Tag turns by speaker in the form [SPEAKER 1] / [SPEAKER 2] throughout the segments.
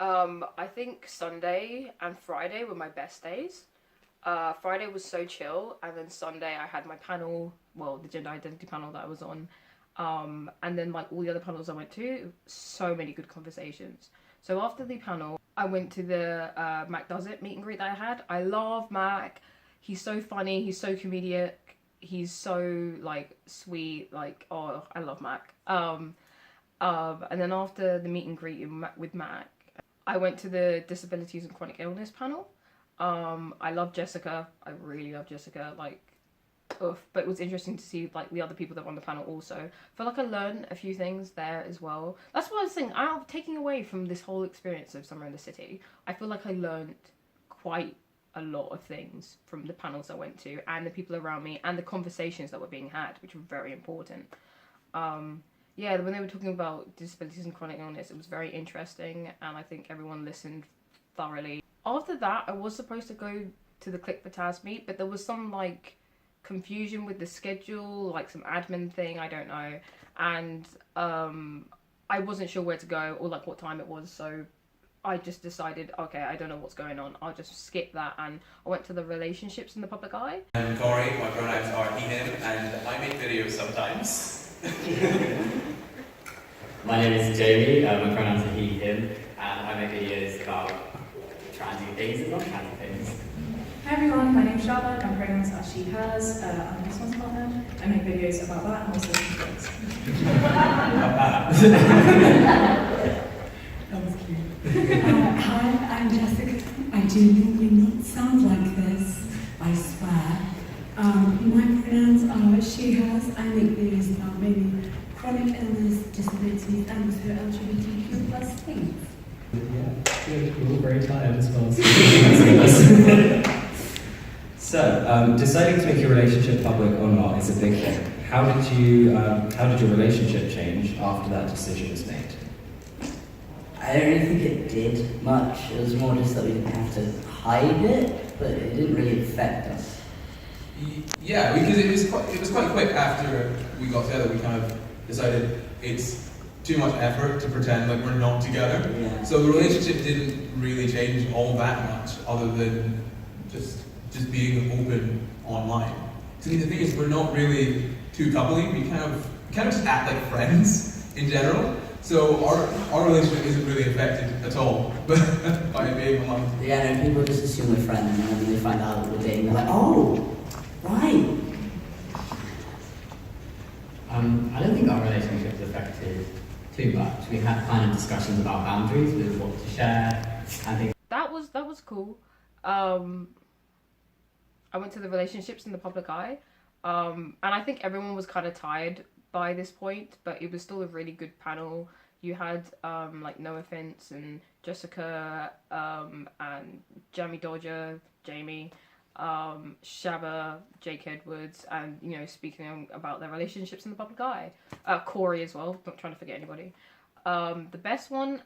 [SPEAKER 1] I think Sunday and Friday were my best days. Friday was so chill, and then Sunday I had my panel, well, the gender identity panel that I was on, and then like all the other panels I went to, so many good conversations. So after the panel, I went to the Mac Does It meet and greet that I had. I love Mac. He's so funny. He's so comedic. He's so like sweet. Like, oh, I love Mac. And then after the meet and greet with Mac, I went to the Disabilities and Chronic Illness panel. I love Jessica. I really love Jessica. Like, oof. But it was interesting to see like the other people that were on the panel also. I feel like I learned a few things there as well. That's what I was saying. I'm taking away from this whole experience of Summer in the City. I feel like I learned quite a lot of things from the panels I went to and the people around me and the conversations that were being had, which were very important. Yeah, when they were talking about disabilities and chronic illness, it was very interesting, and I think everyone listened thoroughly. After that, I was supposed to go to the Click for Taz meet, but there was some like confusion with the schedule, like some admin thing, I don't know, and I wasn't sure where to go or like what time it was, so I just decided, okay, I don't know what's going on, I'll just skip that, and I went to the relationships in the public eye.
[SPEAKER 2] I'm Corey, my pronouns are he, him, and I make videos sometimes.
[SPEAKER 3] My name is Jamie, my pronouns are he, him, and I make videos about transy things and non-transy things.
[SPEAKER 4] Hi everyone, my name's Charlotte, my pronouns are she, hers, I'm this one's partner. I make videos about that and also some jokes.
[SPEAKER 5] That was cute. Hi, I'm Jessica. I do normally not sound like this, I swear. My pronouns are she, hers. I make videos about mainly chronic illness, disabilities, and also LGBTQ plus things.
[SPEAKER 3] Yeah, good. We're all very tired as well.
[SPEAKER 6] So, deciding to make your relationship public or not is a big thing. How did your relationship change after that decision was made?
[SPEAKER 7] I don't really think it did much. It was more just that we didn't have to hide it, but it didn't really affect us.
[SPEAKER 2] Yeah, because it was quite quick after we got together. We kind of decided it's too much effort to pretend like we're not together.
[SPEAKER 7] Yeah.
[SPEAKER 2] So the relationship didn't really change all that much, other than just being open online. To me, the thing is, we're not really too coupley. We kind of just act like friends in general. So our relationship isn't really affected at all by being online.
[SPEAKER 7] Yeah, no, people just assume we're friends, and then when they find out we're dating, they're like, oh, right.
[SPEAKER 3] I don't think our relationship was affected too much. We had kind of discussions about boundaries with what to share. I think
[SPEAKER 1] That was cool. I went to the relationships in the public eye, and I think everyone was kind of tired by this point, but it was still a really good panel. You had like No Offense and Jessica, and Jamie Dodger, Jamie, Shabba, Jake Edwards, and speaking about their relationships in the public eye. Corey as well, not trying to forget anybody. The best one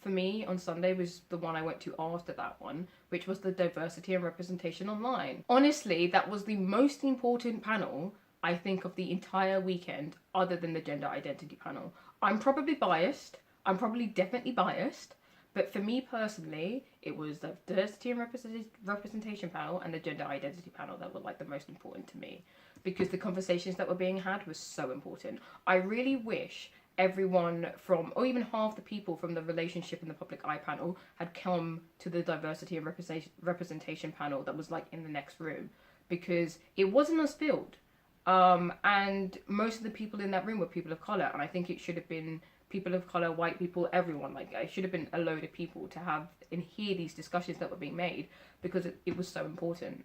[SPEAKER 1] for me on Sunday was the one I went to after that one, which was the diversity and representation online. Honestly, that was the most important panel I think of the entire weekend, other than the gender identity panel. I'm probably biased. I'm probably definitely biased. But for me personally, it was the diversity and representation panel and the gender identity panel that were like the most important to me, because the conversations that were being had was so important. I really wish everyone from, or even half the people from the relationship in the public eye panel had come to the diversity and representation panel that was like in the next room, because it wasn't as filled. And most of the people in that room were people of colour, and I think it should have been people of colour, white people, everyone. Like, it should have been a load of people to have and hear these discussions that were being made, because it was so important.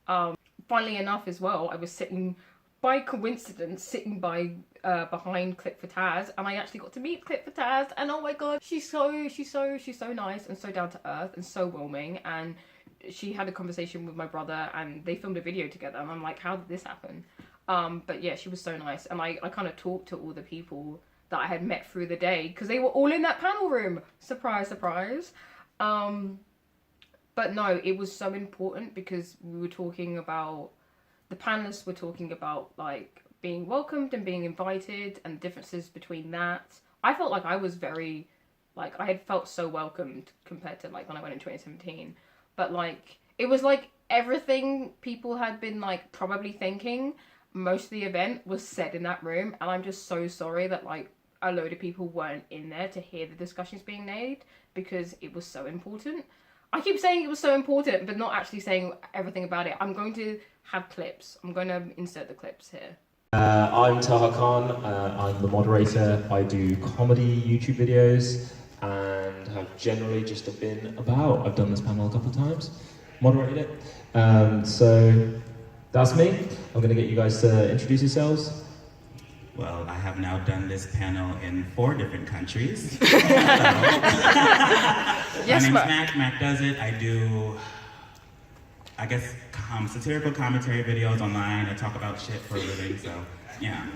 [SPEAKER 1] Funnily enough as well, I was sitting, by coincidence, behind Click for Taz, and I actually got to meet Click for Taz, and oh my god, she's so nice and so down to earth and so warming, and she had a conversation with my brother and they filmed a video together, and I'm like, how did this happen? But yeah, she was so nice, and I kind of talked to all the people that I had met through the day, because they were all in that panel room. Surprise, surprise. But no, it was so important, because we were talking about, the panelists were talking about like being welcomed and being invited and the differences between that. I felt like I was very Like, I had felt so welcomed compared to, like, when I went in 2017. But, like, it was, like, everything people had been, like, probably thinking most of the event was said in that room. And I'm just so sorry that, like, a load of people weren't in there to hear the discussions being made because it was so important. I keep saying it was so important, but not actually saying everything about it. I'm going to have clips. I'm going to insert the clips here.
[SPEAKER 8] I'm Taha Khan, I'm the moderator. I do comedy YouTube videos and have generally just been about. I've done this panel a couple of times, moderated it. So that's me. I'm going to get you guys to introduce yourselves.
[SPEAKER 9] Well, I have now done this panel in 4 different countries.
[SPEAKER 1] Yes,
[SPEAKER 9] my name's Mac. Mac does it. I do, I guess, satirical commentary videos online. I talk about shit for a living, so yeah.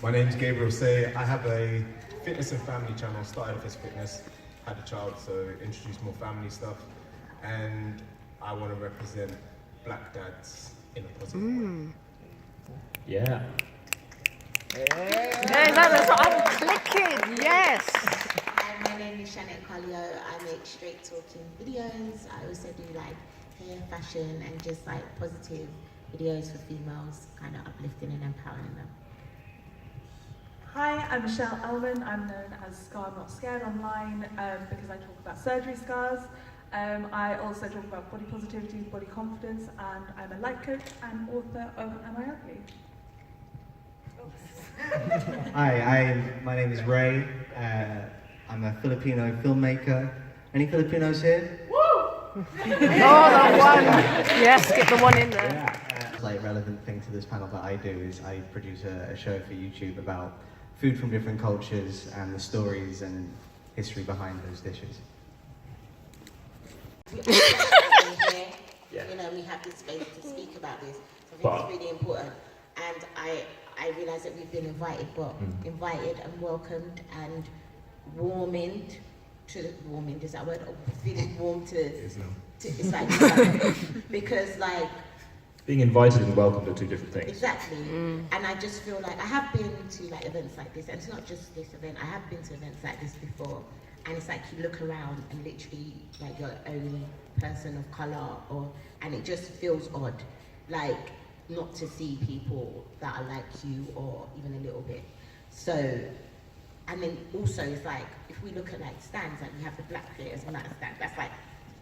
[SPEAKER 10] My name's Gabriel Say. I have a fitness and family channel. Started off as fitness, had a child, so introduced more family stuff. And I want to represent black dads in a positive way.
[SPEAKER 8] Yeah.
[SPEAKER 1] That's what I'm clicking, yes!
[SPEAKER 11] Hi, my name is Shanette Carlio. I make straight talking videos. I also do like hair, fashion, and just like positive videos for females, kind of uplifting and empowering them.
[SPEAKER 4] Hi, I'm Michelle Elvin. I'm known as Scar Not Scared online because I talk about surgery scars. I also talk about body positivity, body confidence, and I'm a life coach and author of Am I Ugly?
[SPEAKER 12] Hi, my name is Ray. I'm a Filipino filmmaker. Any Filipinos here?
[SPEAKER 1] Woo! Oh, the one! Yes, get the one in there.
[SPEAKER 12] Yeah. Like relevant thing to this panel that I do is I produce a show for YouTube about food from different cultures and the stories and history behind those dishes.
[SPEAKER 11] You know, we have this space to speak about this. So I think it's really important. And I realise that we've been invited and welcomed and warmed, is that a word? Or feeling warm to it's like, because like...
[SPEAKER 8] Being invited and welcomed are 2 different things.
[SPEAKER 11] Exactly. And I just feel like, I have been to like events like this, and it's not just this event, I have been to events like this before, and it's like you look around and literally like you're the only person of colour, and it just feels odd. Like, not to see people that are like you or even a little bit. So, and then also it's like, if we look at like stands, like we have the black creators on that stand, that's like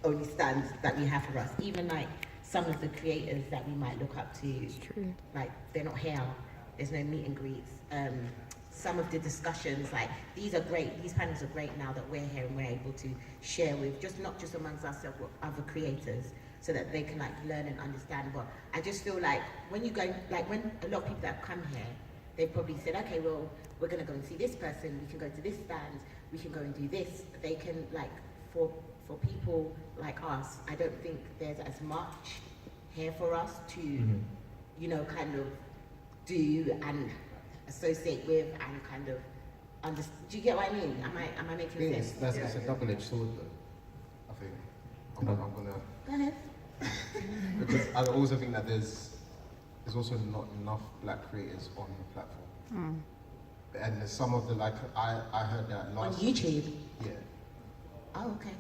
[SPEAKER 11] only stands that we have for us. Even like some of the creators that we might look up to, like they're not here, there's no meet and greets. Some of the discussions, like these are great, these panels are great now that we're here and we're able to share with, not just amongst ourselves, but other creators, so that they can like learn and understand. But I just feel like when you go, like when a lot of people that have come here, they probably said, okay, well, we're gonna go and see this person, we can go to this stand, we can go and do this. They can like, for people like us, I don't think there's as much here for us to, you know, kind of do and associate with and kind of understand. Do you get what I mean? Am I making sense?
[SPEAKER 10] That's a double-edged sword though, I think. I'm gonna...
[SPEAKER 11] Go ahead.
[SPEAKER 10] Because I also think that there's also not enough black creators on the platform. And there's some of the, like, I heard that last...
[SPEAKER 11] On YouTube?
[SPEAKER 10] Yeah.
[SPEAKER 11] Oh, okay.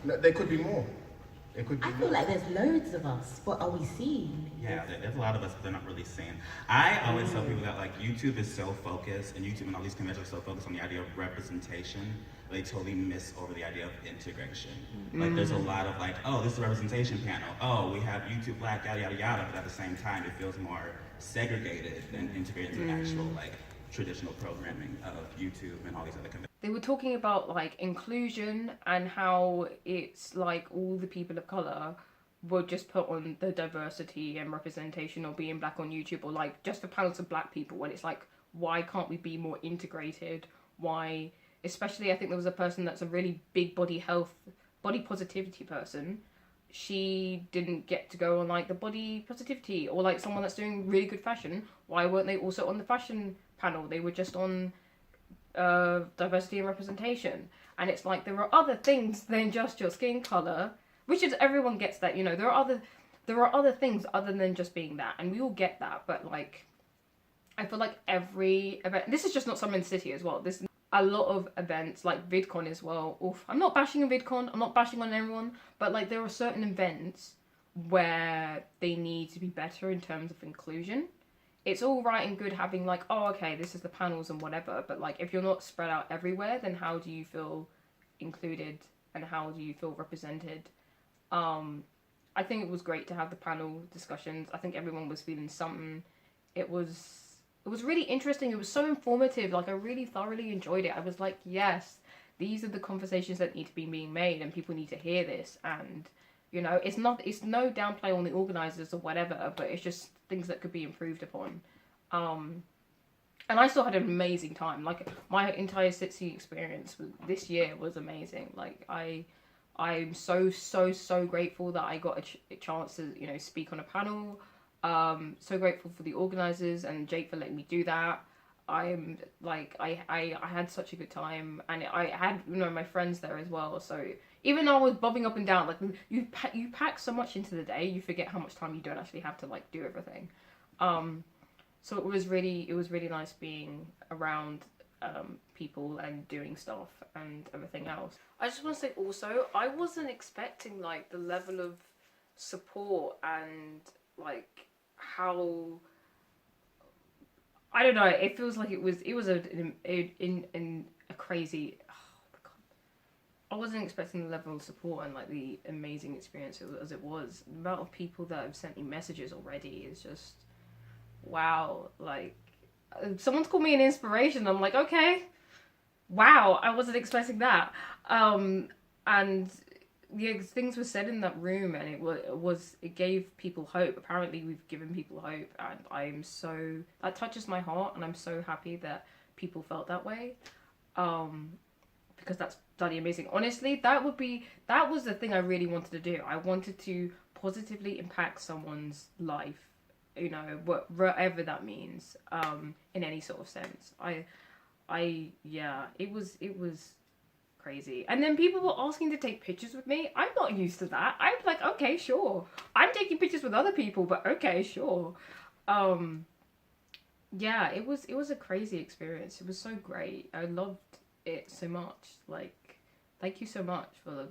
[SPEAKER 10] No, there could be more.
[SPEAKER 11] I feel like there's loads of us. What are we seeing?
[SPEAKER 9] Yeah, there's a lot of us, but they're not really seen. I always tell people that like YouTube is so focused, and YouTube and all these conventions are so focused on the idea of representation, they totally miss over the idea of integration. Like there's a lot of like, oh, this is a representation panel. Oh, we have YouTube Black, yada, yada, yada, but at the same time, it feels more segregated than integrated into actual like traditional programming of YouTube and all these other conventions.
[SPEAKER 1] They were talking about like inclusion and how it's like all the people of colour were just put on the diversity and representation of being black on YouTube, or like just for panels of black people, when it's like, why can't we be more integrated? Why, especially I think there was a person that's a really big body positivity person. She didn't get to go on like the body positivity, or like someone that's doing really good fashion. Why weren't they also on the fashion panel? They were just on diversity and representation. And it's like, there are other things than just your skin color, which is, everyone gets that, you know, there are other things other than just being that, and we all get that. But like, I feel like every event, this is just not Summon City as well, this a lot of events, like VidCon as well. Oof, I'm not bashing on VidCon, I'm not bashing on everyone, but like there are certain events where they need to be better in terms of inclusion. It's all right and good having like, oh, okay, this is the panels and whatever, but like if you're not spread out everywhere, then how do you feel included and how do you feel represented? I think it was great to have the panel discussions. I think everyone was feeling something. It was really interesting. It was so informative. Like I really thoroughly enjoyed it. I was like, yes, these are the conversations that need to be being made and people need to hear this. And you know, it's no downplay on the organisers or whatever, but it's just things that could be improved upon. And I still had an amazing time. Like my entire SITC experience this year was amazing. Like I'm so grateful that I got a chance to, you know, speak on a panel. So grateful for the organisers and Jake for letting me do that. I'm like I had such a good time, and I had, you know, my friends there as well. So even though I was bobbing up and down, like you pack so much into the day, you forget how much time you don't actually have to like do everything. So it was really nice being around people and doing stuff and everything else. I just want to say also, I wasn't expecting like the level of support and like how, I don't know, it feels like it was a crazy, oh my god, I wasn't expecting the level of support and like the amazing experience as it was. The amount of people that have sent me messages already is just wow. Like someone's called me an inspiration. I'm like, okay, wow, I wasn't expecting that. And yeah, things were said in that room, and it gave people hope. Apparently we've given people hope, and that touches my heart, and I'm so happy that people felt that way, because that's bloody amazing. Honestly, that was the thing I really wanted to do. I wanted to positively impact someone's life, you know, whatever that means, in any sort of sense. Yeah, it was crazy. And then people were asking to take pictures with me. I'm not used to that. I'm like, okay, sure. I'm taking pictures with other people, but okay, sure. Yeah, it was a crazy experience. It was so great. I loved it so much. Like, thank you so much for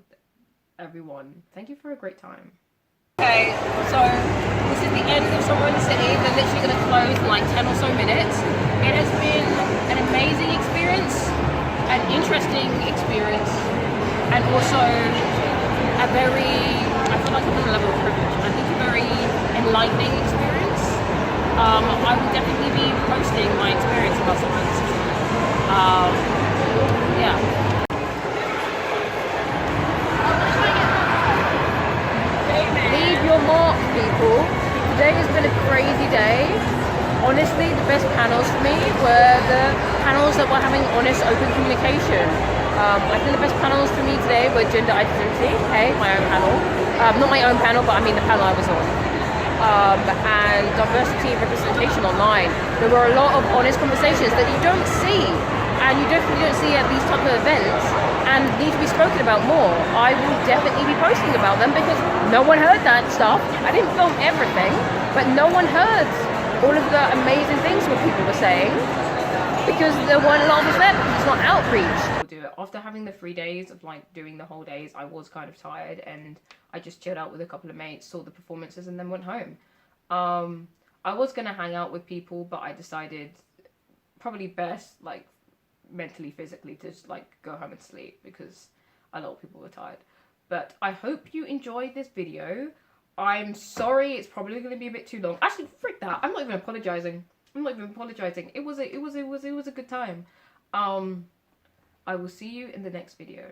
[SPEAKER 1] everyone. Thank you for a great time.
[SPEAKER 13] Okay, so this is the end of Somewhere in the City. They're literally going to close in like 10 or so minutes. It has been an amazing experience, an interesting experience, and also a very, I feel like I'm on a level of privilege. I think a very enlightening experience. I will definitely be posting my experience about Somewhere in the City. Yeah. Leave your mark, people. Today has been a crazy day. Honestly, the best panels for me were the panels that were having honest, open communication. I think the best panels for me today were gender identity, my own panel. Not my own panel, but I mean the panel I was on. And diversity and representation online. There were a lot of honest conversations that you don't see, and you definitely don't see at these type of events, and need to be spoken about more. I will definitely be posting about them because no one heard that stuff. I didn't film everything, but no one heard all of the amazing things what people were saying because there weren't a lot of us there because it's not outreach.
[SPEAKER 1] Do it. After having the 3 days of like doing the whole days, I was kind of tired, and I just chilled out with a couple of mates, saw the performances, and then went home. I was gonna hang out with people, but I decided probably best, like mentally, physically, to just like go home and sleep because a lot of people were tired. But I hope you enjoyed this video. I'm sorry, it's probably going to be a bit too long. Actually, frick that. I'm not even apologizing. It was a good time. I will see you in the next video.